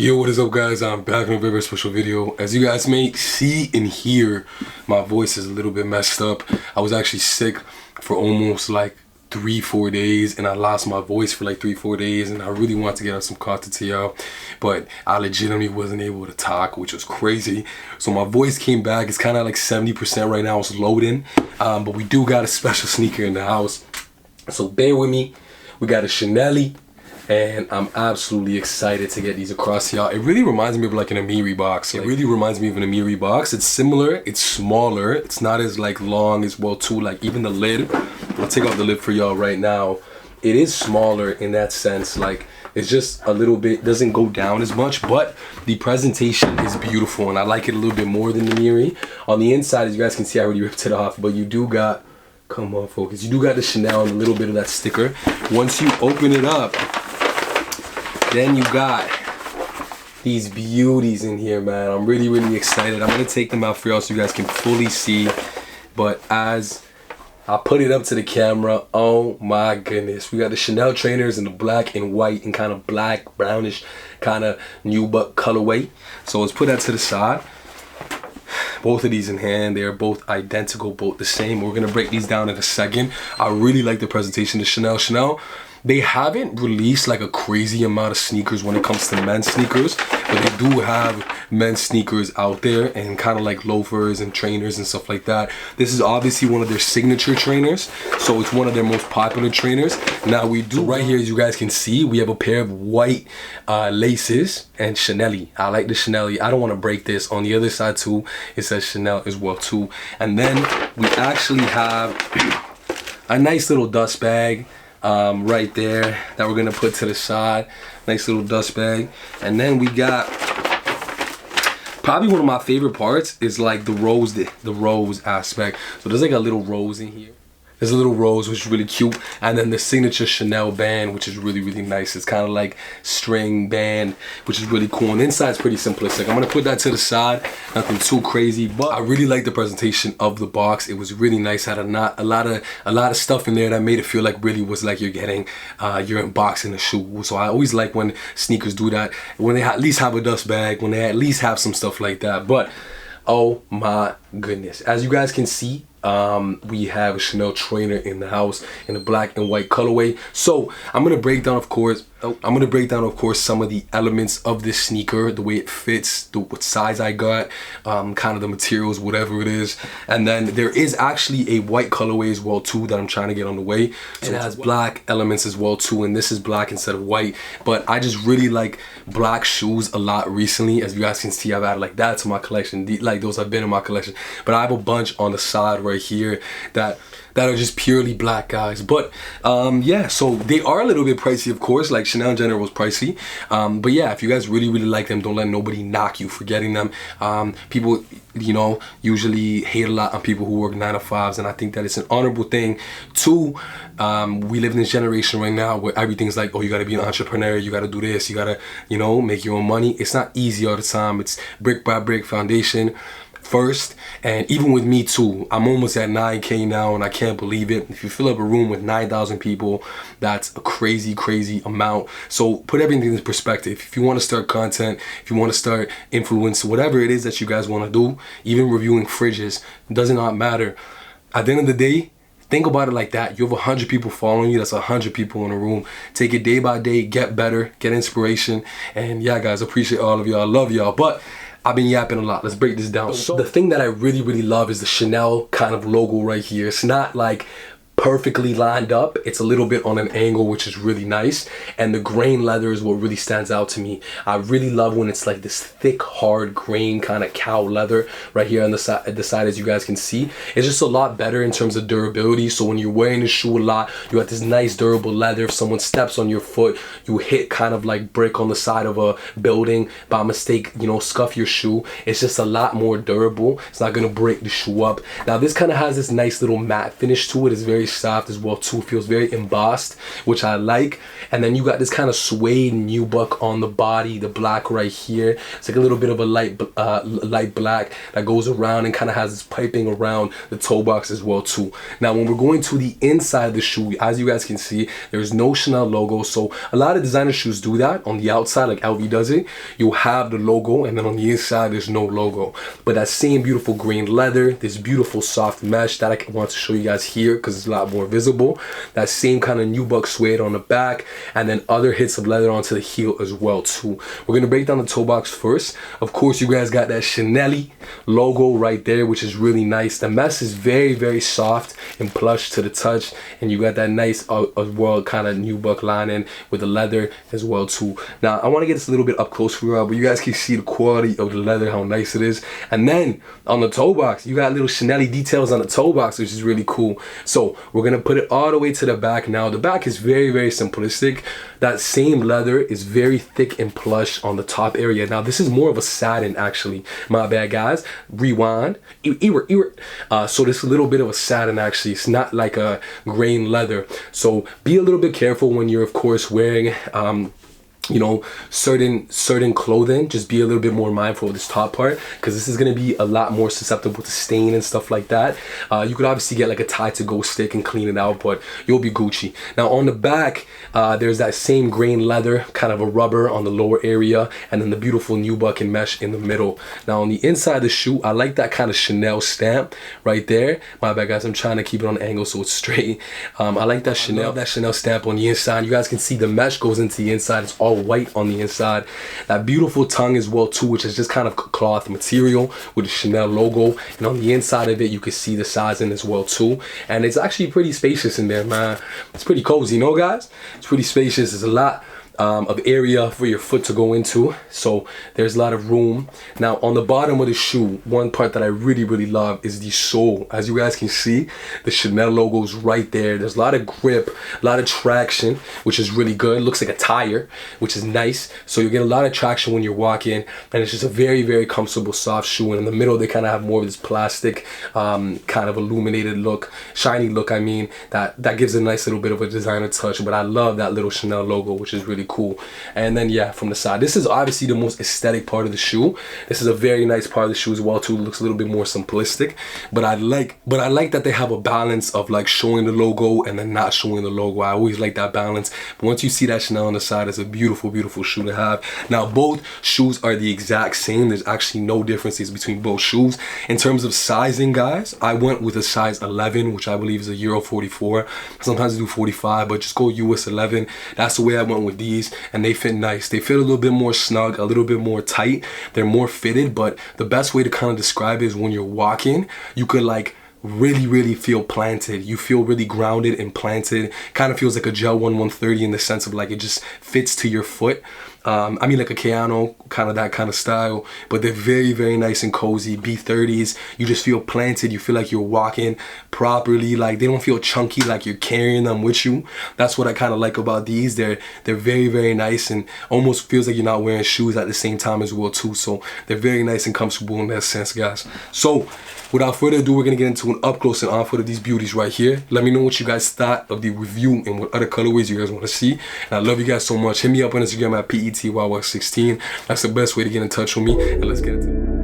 Yo, what is up guys? I'm back in a very special video. As you guys may see and hear, my voice is a little bit messed up. I was actually sick for almost like 3-4 days, and I lost my voice for like 3-4 days, and I really wanted to get out some content to y'all, but I legitimately wasn't able to talk, which was crazy. So my voice came back. It's kind of like 70% right now. It's loading, but we do got a special sneaker in the house, so bear with me. We got a Chanel, and I'm absolutely excited to get these across to y'all. It really reminds me of like an Amiri box. It really reminds me of an Amiri box. It's similar, it's smaller, it's not as like long as well too. Like even the lid, I'll take off the lid for y'all right now. It is smaller in that sense. Like it's just a little bit, doesn't go down as much, but the presentation is beautiful and I like it a little bit more than the Amiri. On the inside, as you guys can see, I already ripped it off, but you do got, come on focus, you do got the Chanel and a little bit of that sticker. Once you open it up, then you got these beauties in here, man. I'm really excited. I'm gonna take them out for y'all so you guys can fully see. But as I put it up to the camera, oh my goodness. We got the Chanel trainers in the black and white and kind of black, brownish, kind of nubuck colorway. So let's put that to the side. Both of these in hand, they're both identical, both the same. We're gonna break these down in a second. I really like the presentation of Chanel. They haven't released like a crazy amount of sneakers when it comes to men's sneakers, but they do have men's sneakers out there and kind of like loafers and trainers and stuff like that. This is obviously one of their signature trainers, so it's one of their most popular trainers. Now we do, right here as you guys can see, we have a pair of white laces and Chanel. I like the Chanel. I don't want to break this. On the other side too, it says Chanel as well too. And then we actually have a nice little dust bag right there that we're gonna put to the side. Nice little dust bag. And then we got probably one of my favorite parts is like the rose aspect. So there's like a little rose in here. There's a little rose, which is really cute, and then the signature Chanel band, which is really nice. It's kind of like string band, which is really cool. And the inside's pretty simplistic. I'm gonna put that to the side, nothing too crazy, but I really like the presentation of the box. It was really nice. Had a lot of stuff in there that made it feel like really was like you're getting you're unboxing a shoe. So I always like when sneakers do that, when they at least have a dust bag, when they at least have some stuff like that. But oh my goodness, as you guys can see, we have a Chanel trainer in the house in a black and white colorway. So I'm gonna break down, of course, some of the elements of this sneaker, the way it fits, what size I got, kind of the materials, whatever it is. And then there is actually a white colorway as well too that I'm trying to get on the way. So it has black elements as well too, and this is black instead of white. But I just really like black shoes a lot recently. As you guys can see, I've added like that to my collection. Like those have been in my collection, but I have a bunch on the side right here that are just purely black, guys. But yeah, so they are a little bit pricey, of course. Like Chanel in general was pricey, but yeah, if you guys really like them, don't let nobody knock you for getting them. People, you know, usually hate a lot on people who work 9 to 5s, and I think that it's an honorable thing to we live in this generation right now where everything's like, oh, you gotta be an entrepreneur, you gotta do this, you gotta, you know, make your own money. It's not easy all the time. It's brick by brick foundation first. And even with me too, I'm almost at 9K now, and I can't believe it. If you fill up a room with 9,000 people, that's a crazy amount. So put everything in perspective. If you want to start content, if you want to start influence, whatever it is that you guys want to do, even reviewing fridges, does not matter. At the end of the day, think about it like that. You have 100 people following you. That's 100 people in a room. Take it day by day, get better, get inspiration. And yeah, guys, appreciate all of y'all. I love y'all. But I've been yapping a lot. Let's break this down. So the thing that I really love is the Chanel kind of logo right here. It's not like perfectly lined up. It's a little bit on an angle, which is really nice. And the grain leather is what really stands out to me. I really love when it's like this thick, hard grain kind of cow leather right here on the side, as you guys can see. It's just a lot better in terms of durability. So when you're wearing the shoe a lot, you got this nice durable leather. If someone steps on your foot, you hit kind of like brick on the side of a building by mistake, you know, scuff your shoe. It's just a lot more durable. It's not gonna break the shoe up. Now this kind of has this nice little matte finish to it. It's very soft as well too. Feels very embossed, which I like. And then you got this kind of suede nubuck on the body, the black right here. It's like a little bit of a light black that goes around and kind of has this piping around the toe box as well too. Now when we're going to the inside of the shoe, as you guys can see, there's no Chanel logo. So a lot of designer shoes do that. On the outside, like LV does it, you'll have the logo, and then on the inside there's no logo. But that same beautiful green leather, this beautiful soft mesh that I want to show you guys here because it's a lot more visible. That same kind of nubuck suede on the back, and then other hits of leather onto the heel as well too. We're gonna break down the toe box first. Of course, you guys got that Chanel logo right there, which is really nice. The mesh is very, very soft and plush to the touch, and you got that nice as well kind of nubuck lining with the leather as well too. Now I want to get this a little bit up close for you, but you guys can see the quality of the leather, how nice it is. And then on the toe box, you got little Chanel details on the toe box, which is really cool. So we're gonna put it all the way to the back. Now the back is very, very simplistic. That same leather is very thick and plush on the top area. Now this is more of a satin actually. My bad guys. Rewind. So this is a little bit of a satin actually. It's not like a grain leather. So be a little bit careful when you're of course wearing you know, certain clothing. Just be a little bit more mindful of this top part, because this is going to be a lot more susceptible to stain and stuff like that. You could obviously get like a tie to go stick and clean it out, but you'll be Gucci. Now on the back, there's that same grain leather, kind of a rubber on the lower area, and then the beautiful nubuck and mesh in the middle. Now on the inside of the shoe, I like that kind of Chanel stamp right there. My bad guys, I'm trying to keep it on the angle so it's straight. I like that Chanel stamp on the inside. You guys can see the mesh goes into the inside. It's all white on the inside. That beautiful tongue as well too, which is just kind of cloth material with the Chanel logo, and on the inside of it you can see the sizing as well too. And it's actually pretty spacious in there, man. It's pretty cozy, you know guys? It's pretty spacious. There's a lot of area for your foot to go into, so there's a lot of room. Now on the bottom of the shoe, one part that I really love is the sole. As you guys can see, the Chanel logo is right there. There's a lot of grip, a lot of traction, which is really good. It looks like a tire, which is nice. So you get a lot of traction when you're walking, and it's just a very comfortable soft shoe. And in the middle they kind of have more of this plastic kind of illuminated look, shiny look, I mean, that gives a nice little bit of a designer touch. But I love that little Chanel logo, which is really cool. And then yeah, from the side, this is obviously the most aesthetic part of the shoe. This is a very nice part of the shoe as well too. It looks a little bit more simplistic, but I like that they have a balance of like showing the logo and then not showing the logo. I always like that balance. But once you see that Chanel on the side, it's a beautiful shoe to have. Now both shoes are the exact same. There's actually no differences between both shoes. In terms of sizing, guys, I went with a size 11, which I believe is a Euro 44. Sometimes I do 45, but just go US 11. That's the way I went with these, and they fit nice. They fit a little bit more snug, a little bit more tight. They're more fitted, but the best way to kind of describe it is when you're walking, you could like really feel planted. You feel really grounded and planted. Kind of feels like a Gel 130 in the sense of like it just fits to your foot. I mean like a Keanu, kind of that kind of style, but they're very nice and cozy. B30s, you just feel planted. You feel like you're walking properly. Like they don't feel chunky, like you're carrying them with you. That's what I kind of like about these. They're very nice, and almost feels like you're not wearing shoes at the same time as well too. So they're very nice and comfortable in that sense, guys. So without further ado, we're gonna get into an up close and on foot of these beauties right here. Let me know what you guys thought of the review and what other colorways you guys want to see. And I love you guys so much. Hit me up on Instagram at PETYY16. That's the best way to get in touch with me. And let's get into it.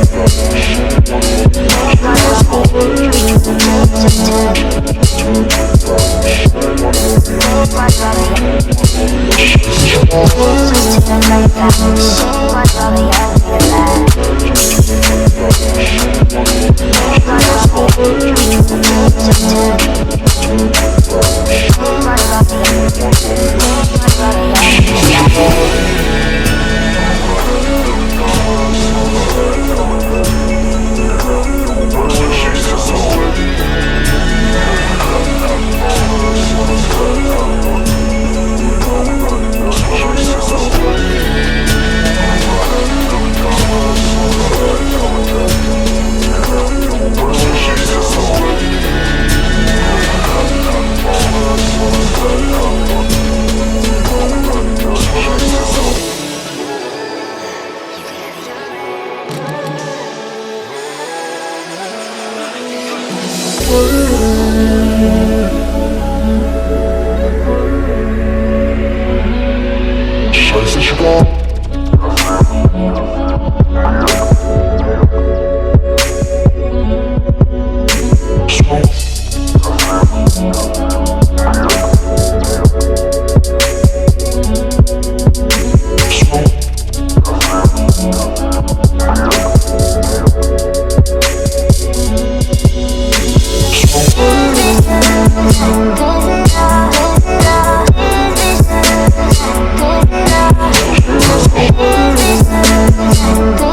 What Go